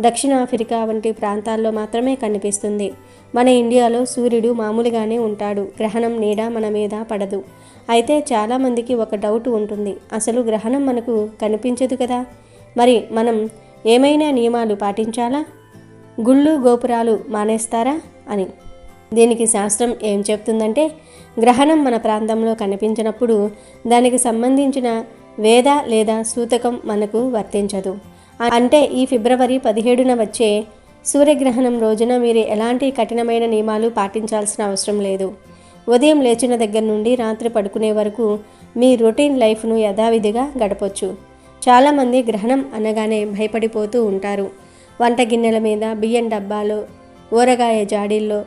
దక్షిణాఫ్రికా వంటి ప్రాంతాల్లో మాత్రమే కనిపిస్తుంది. మన ఇండియాలో సూర్యుడు మామూలుగానే ఉంటాడు. గ్రహణం నీడ మన మీద పడదు. అయితే చాలామందికి ఒక డౌట్ ఉంటుంది, అసలు గ్రహణం మనకు కనిపించదు కదా, మరి మనం ఏమైనా నియమాలు పాటించాలా, గుళ్ళు గోపురాలు మానేస్తారా అని. దీనికి శాస్త్రం ఏం చెప్తుందంటే, గ్రహణం మన ప్రాంతంలో కనిపించినప్పుడు దానికి సంబంధించిన వేద లేదా సూతకం మనకు వర్తించదు. అంటే ఈ ఫిబ్రవరి 17న వచ్చే సూర్యగ్రహణం రోజున మీరు ఎలాంటి కఠినమైన నియమాలు పాటించాల్సిన అవసరం లేదు. ఉదయం లేచిన దగ్గర నుండి రాత్రి పడుకునే వరకు మీ రొటీన్ లైఫ్ను యథావిధిగా గడపొచ్చు. చాలామంది గ్రహణం అనగానే భయపడిపోతూ ఉంటారు. వంట గిన్నెల మీద, బియ్యం డబ్బాలో, ఊరగాయ జాడీల్లో,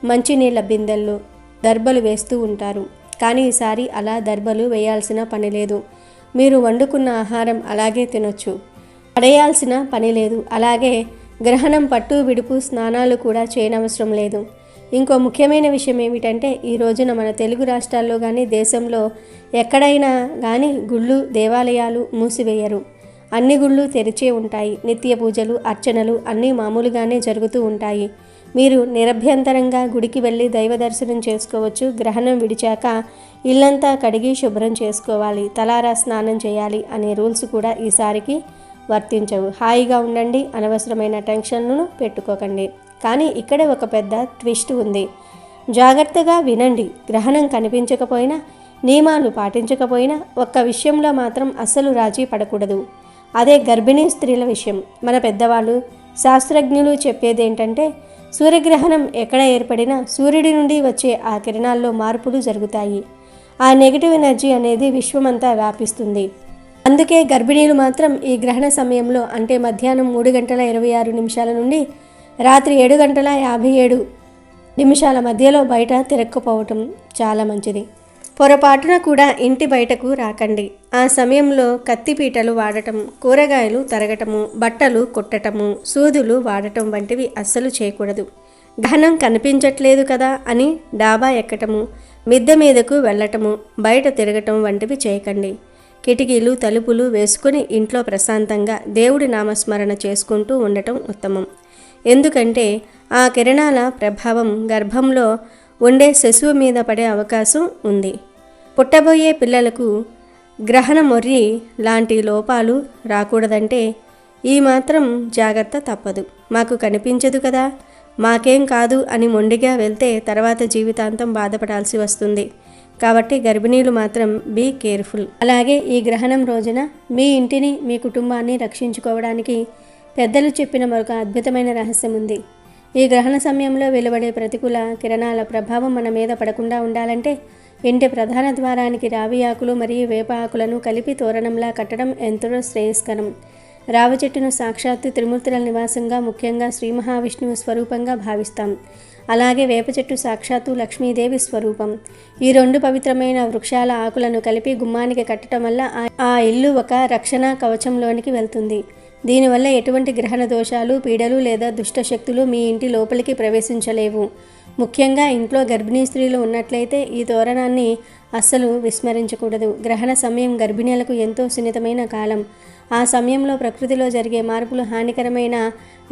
మంచినీళ్ళ బిందెల్లో దర్బలు వేస్తూ ఉంటారు. కానీ ఈసారి అలా దర్బలు వేయాల్సిన పని లేదు. మీరు వండుకున్న ఆహారం అలాగే తినొచ్చు, పడేయాల్సిన పని లేదు. అలాగే గ్రహణం పట్టు విడుపు స్నానాలు కూడా చేయనవసరం లేదు. ఇంకో ముఖ్యమైన విషయం ఏమిటంటే, ఈ రోజున మన తెలుగు రాష్ట్రాల్లో కానీ దేశంలో ఎక్కడైనా కానీ గుళ్ళు దేవాలయాలు మూసివేయరు. అన్ని గుళ్ళు తెరిచే ఉంటాయి. నిత్య పూజలు, అర్చనలు అన్నీ మామూలుగానే జరుగుతూ ఉంటాయి. మీరు నిరభ్యంతరంగా గుడికి వెళ్ళి దైవ దర్శనం చేసుకోవచ్చు. గ్రహణం విడిచాక ఇల్లంతా కడిగి శుభ్రం చేసుకోవాలి, తలారా స్నానం చేయాలి అనే రూల్స్ కూడా ఈసారికి వర్తించవు. హాయిగా ఉండండి, అనవసరమైన టెన్షన్లను పెట్టుకోకండి. కానీ ఇక్కడే ఒక పెద్ద ట్విస్ట్ ఉంది. జాగ్రత్తగా వినండి. గ్రహణం కనిపించకపోయినా, నియమాలు పాటించకపోయినా ఒక్క విషయంలో మాత్రం అస్సలు రాజీ పడకూడదు. అదే గర్భిణీ స్త్రీల విషయం. మన పెద్దవాళ్ళు, శాస్త్రజ్ఞులు చెప్పేదేంటంటే, సూర్యగ్రహణం ఎక్కడ ఏర్పడినా సూర్యుడి నుండి వచ్చే ఆ కిరణాల్లో మార్పులు జరుగుతాయి. ఆ నెగిటివ్ ఎనర్జీ అనేది విశ్వమంతా వ్యాపిస్తుంది. అందుకే గర్భిణీలు మాత్రం ఈ గ్రహణ సమయంలో, అంటే మధ్యాహ్నం 3:26 నుండి రాత్రి 7:57 మధ్యలో బయట తిరగకపోవటం చాలా మంచిది. పొరపాటున కూడా ఇంటి బయటకు రాకండి. ఆ సమయంలో కత్తిపీటలు వాడటం, కూరగాయలు తరగటము, బట్టలు కొట్టటము, సూదులు వాడటం వంటివి అస్సలు చేయకూడదు. గ్రహణం కనిపించట్లేదు కదా అని డాబా ఎక్కటము, మిద్దె మీదకు వెళ్ళటము, బయట తిరగటం వంటివి చేయకండి. కిటికీలు తలుపులు వేసుకుని ఇంట్లో ప్రశాంతంగా దేవుడి నామస్మరణ చేసుకుంటూ ఉండటం ఉత్తమం. ఎందుకంటే ఆ కిరణాల ప్రభావం గర్భంలో ఉండే శిశువు మీద పడే అవకాశం ఉంది. పుట్టబోయే పిల్లలకు గ్రహణ మొర్రి లాంటి లోపాలు రాకూడదంటే ఈ మాత్రం జాగ్రత్త తప్పదు. మాకు కనిపించదు కదా, మాకేం కాదు అని మొండిగా వెళ్తే తర్వాత జీవితాంతం బాధపడాల్సి వస్తుంది. కాబట్టి గర్భిణీలు మాత్రం బీ కేర్ఫుల్. అలాగే ఈ గ్రహణం రోజున మీ ఇంటిని, మీ కుటుంబాన్ని రక్షించుకోవడానికి పెద్దలు చెప్పిన మరొక అద్భుతమైన రహస్యం ఉంది. ఈ గ్రహణ సమయంలో వెలువడే ప్రతికూల కిరణాల ప్రభావం మన మీద పడకుండా ఉండాలంటే ఇంటి ప్రధాన ద్వారానికి రావి ఆకులు మరియు వేప ఆకులను కలిపి తోరణంలా కట్టడం ఎంతో శ్రేయస్కరం. రావి చెట్టును సాక్షాత్తు త్రిమూర్తుల నివాసంగా, ముఖ్యంగా శ్రీ మహావిష్ణువు స్వరూపంగా భావిస్తాం. అలాగే వేప చెట్టు సాక్షాత్తు లక్ష్మీదేవి స్వరూపం. ఈ రెండు పవిత్రమైన వృక్షాల ఆకులను కలిపి గుమ్మానికి కట్టడం వల్ల ఆ ఇల్లు ఒక రక్షణ కవచంలోనికి వెళ్తుంది. దీనివల్ల ఎటువంటి గ్రహణ దోషాలు, పీడలు లేదా దుష్టశక్తులు మీ ఇంటి లోపలికి ప్రవేశించలేవు. ముఖ్యంగా ఇంట్లో గర్భిణీ స్త్రీలు ఉన్నట్లయితే ఈ తోరణాన్ని అస్సలు విస్మరించకూడదు. గ్రహణ సమయం గర్భిణీలకు ఎంతో సున్నితమైన కాలం. ఆ సమయంలో ప్రకృతిలో జరిగే మార్పులు, హానికరమైన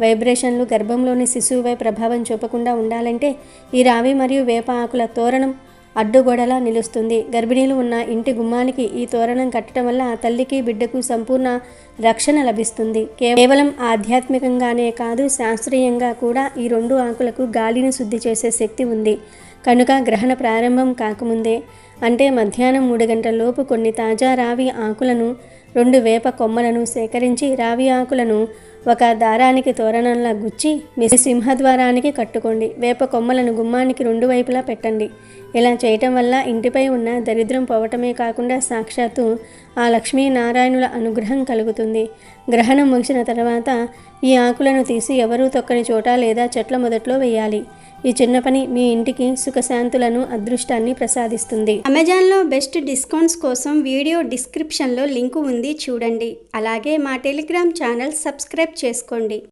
వైబ్రేషన్లు గర్భంలోని శిశువుపై ప్రభావం చూపకుండా ఉండాలంటే ఈ రావి మరియు వేప ఆకుల తోరణం అడ్డుగోడలా నిలుస్తుంది. గర్భిణీలు ఉన్న ఇంటి గుమ్మానికి ఈ తోరణం కట్టడం వల్ల ఆ తల్లికి, బిడ్డకు సంపూర్ణ రక్షణ లభిస్తుంది. కేవలం ఆధ్యాత్మికంగానే కాదు, శాస్త్రీయంగా కూడా ఈ రెండు ఆకులకు గాలిని శుద్ధి చేసే శక్తి ఉంది. కనుక గ్రహణ ప్రారంభం కాకముందే, అంటే మధ్యాహ్నం 3 గంటలలోపు కొన్ని తాజా రావి ఆకులను, 2 వేప కొమ్మలను సేకరించి రావి ఆకులను ఒక దారానికి తోరణంలా గుచ్చి మీ సింహద్వారానికి కట్టుకోండి. వేప కొమ్మలను గుమ్మానికి 2 వైపులా పెట్టండి. ఇలా చేయటం వల్ల ఇంటిపై ఉన్న దరిద్రం పోవటమే కాకుండా సాక్షాత్తు ఆ లక్ష్మీనారాయణుల అనుగ్రహం కలుగుతుంది. గ్రహణం ముగిసిన తర్వాత ఈ ఆకులను తీసి ఎవరూ తొక్కని చోట లేదా చెట్ల మొదట్లో వేయాలి. ఈ చిన్న పని మీ ఇంటికి సుఖశాంతులను, అదృష్టాన్ని ప్రసాదిస్తుంది. అమెజాన్లో బెస్ట్ డిస్కౌంట్స్ కోసం వీడియో డిస్క్రిప్షన్లో లింకు ఉంది, చూడండి. అలాగే మా టెలిగ్రామ్ ఛానల్ సబ్స్క్రైబ్ చేసుకోండి.